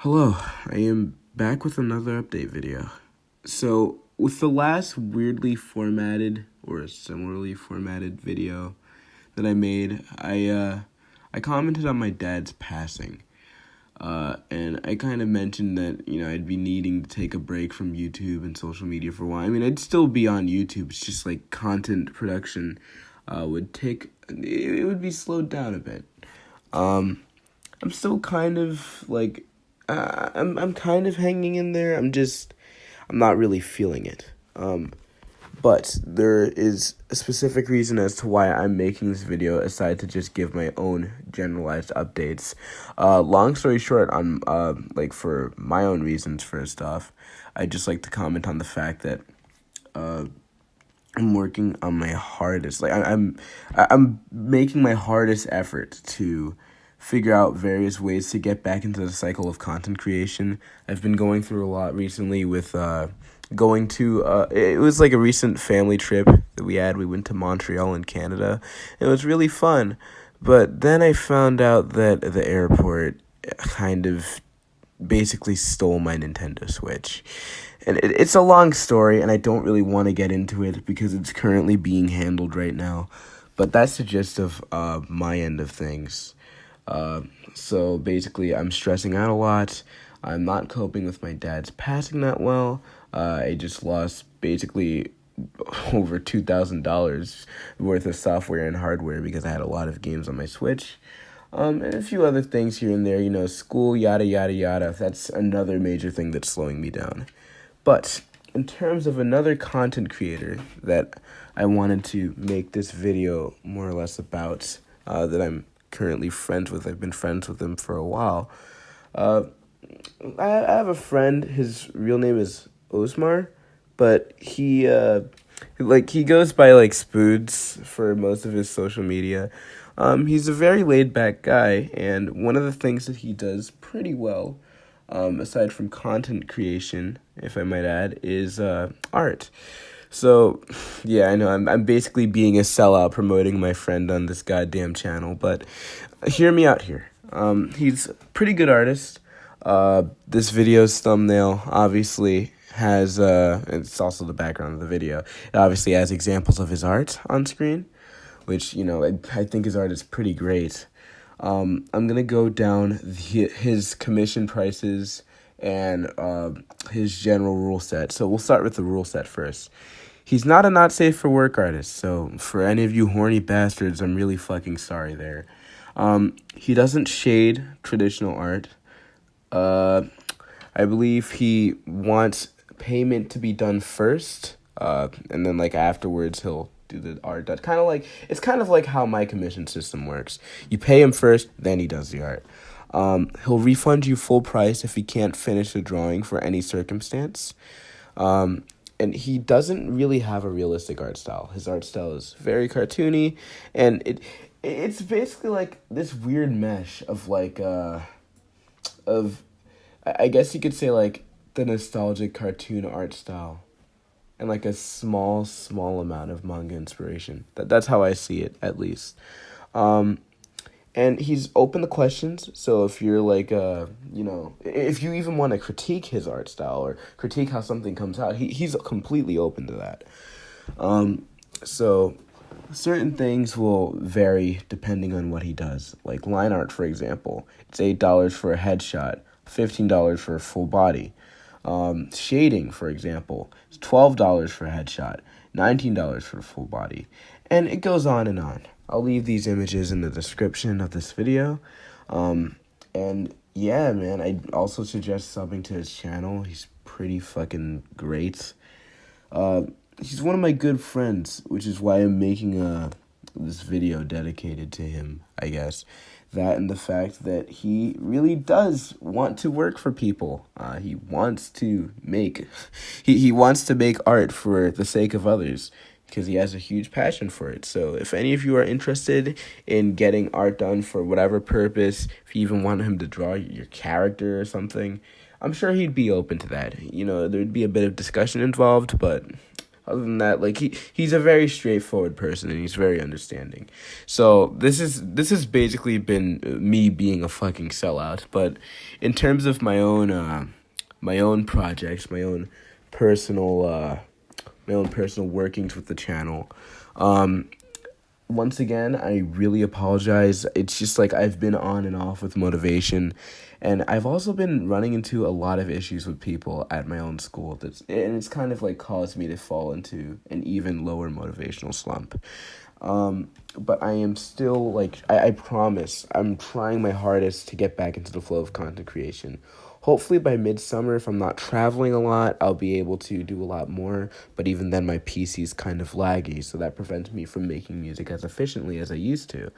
Hello, I am back with another update video. So, with the last weirdly formatted or similarly formatted video that I made, I commented on my dad's passing. And I kind of mentioned that, I'd be needing to take a break from YouTube and social media for a while. I mean, I'd still be on YouTube. It's just like content production it would be slowed down a bit. I'm still kind of like, I'm kind of hanging in there. I'm not really feeling it. But there is a specific reason as to why I'm making this video, aside to just give my own generalized updates. Long story short, for my own reasons, first off, I'd just like to comment on the fact that, I'm working on my hardest. I'm making my hardest effort to figure out various ways to get back into the cycle of content creation. I've been going through a lot recently with going to it was like a recent family trip that we had. We went to Montreal in Canada. It was really fun, but then I found out that the airport kind of basically stole my Nintendo Switch. And it's a long story, and I don't really want to get into it because it's currently being handled right now. But that's the gist of my end of things. So basically, I'm stressing out a lot. I'm not coping with my dad's passing that well. I just lost basically over $2,000 worth of software and hardware because I had a lot of games on my Switch. And a few other things here and there, school, yada, yada, yada. That's another major thing that's slowing me down. But in terms of another content creator that I wanted to make this video more or less about, that I'm currently friends with, I've been friends with him for a while. I have a friend, his real name is Osmar, but he goes by Spoods for most of his social media. He's a very laid back guy, and one of the things that he does pretty well, aside from content creation, if I might add, is art. So, yeah, I know I'm basically being a sellout promoting my friend on this goddamn channel, but hear me out here. He's a pretty good artist. This video's thumbnail obviously has, it's also the background of the video. It obviously has examples of his art on screen, which, I think his art is pretty great. I'm going to go down his commission prices and his general rule set. So we'll start with the rule set first. He's not a not safe for work artist, so for any of you horny bastards, I'm really fucking sorry there. He doesn't shade traditional art. I believe he wants payment to be done first, and then afterwards he'll do the art. It's kind of like how my commission system works. You pay him first, then he does the art. He'll refund you full price if he can't finish the drawing for any circumstance. And he doesn't really have a realistic art style. His art style is very cartoony, and it's basically like this weird mesh of I guess you could say the nostalgic cartoon art style and a small amount of manga inspiration. That's how I see it, at least. And he's open to questions, so if you're if you even want to critique his art style or critique how something comes out, he's completely open to that. So certain things will vary depending on what he does. Like line art, for example, it's $8 for a headshot, $15 for a full body. Shading, for example, is $12 for a headshot, $19 for a full body, and it goes on and on. I'll leave these images in the description of this video. And yeah, man, I'd also suggest subbing to his channel. He's pretty fucking great. He's one of my good friends, which is why I'm making this video dedicated to him, I guess. That and the fact that he really does want to work for people. He wants to make he wants to make art for the sake of others, because he has a huge passion for it. So if any of you are interested in getting art done for whatever purpose, if you even want him to draw your character or something, I'm sure he'd be open to that. There'd be a bit of discussion involved, but Other than that, like he's a very straightforward person and he's very understanding. So this has basically been me being a fucking sellout. But in terms of my own projects, my own personal workings with the channel. Once again, I really apologize. It's just like I've been on and off with motivation, and I've also been running into a lot of issues with people at my own school. And it's kind of like caused me to fall into an even lower motivational slump. But I am still like, I promise, I'm trying my hardest to get back into the flow of content creation. Hopefully by midsummer, if I'm not traveling a lot, I'll be able to do a lot more. But even then, my PC's kind of laggy, so that prevents me from making music as efficiently as I used to.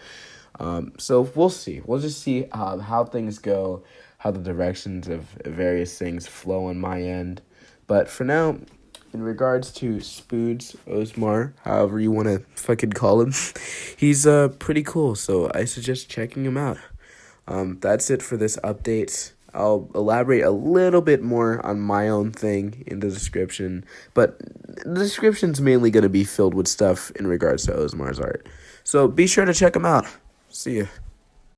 So we'll see. We'll just see how things go, how the directions of various things flow on my end. But for now, in regards to Spoods, Osmar, however you want to fucking call him, he's pretty cool, so I suggest checking him out. That's it for this update. I'll elaborate a little bit more on my own thing in the description, but the description's mainly going to be filled with stuff in regards to Osmar's art. So be sure to check him out. See ya.